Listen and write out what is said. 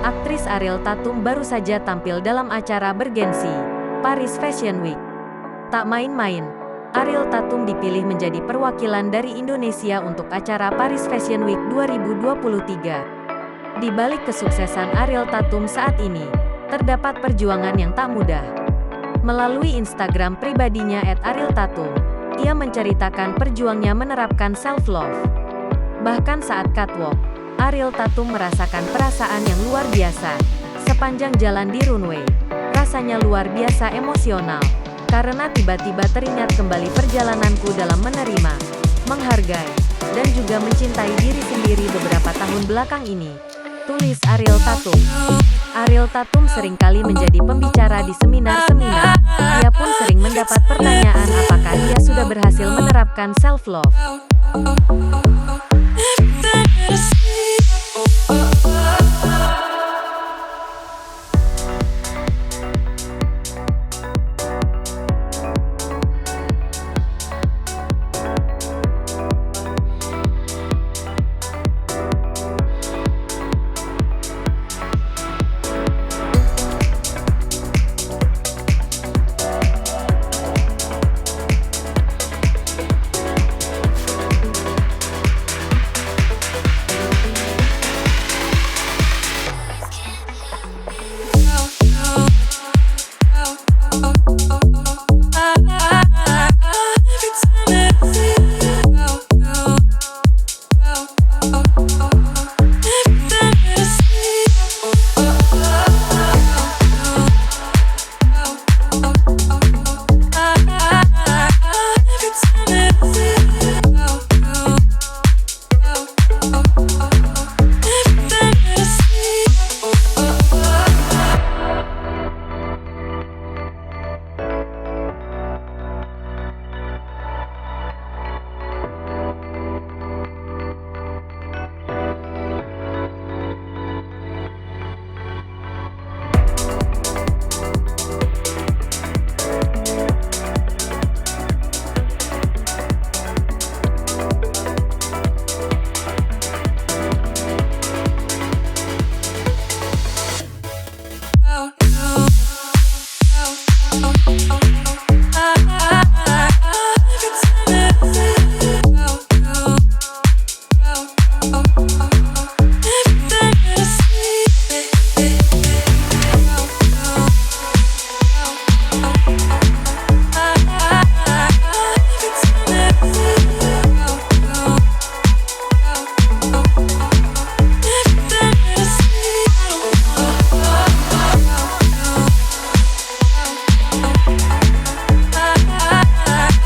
Aktris Ariel Tatum baru saja tampil dalam acara bergensi Paris Fashion Week. Tak main-main, Ariel Tatum dipilih menjadi perwakilan dari Indonesia untuk acara Paris Fashion Week 2023. Di balik kesuksesan Ariel Tatum saat ini, terdapat perjuangan yang tak mudah. Melalui Instagram pribadinya @arieltatum, ia menceritakan perjuangnya menerapkan self-love. Bahkan saat catwalk, Ariel Tatum merasakan perasaan yang luar biasa. Sepanjang jalan di runway, rasanya luar biasa emosional. Karena tiba-tiba teringat kembali perjalananku dalam menerima, menghargai, dan juga mencintai diri sendiri beberapa tahun belakang ini. Tulis Ariel Tatum. Ariel Tatum seringkali menjadi pembicara di seminar-seminar. Ia pun sering mendapat pertanyaan apakah ia sudah berhasil menerapkan self-love.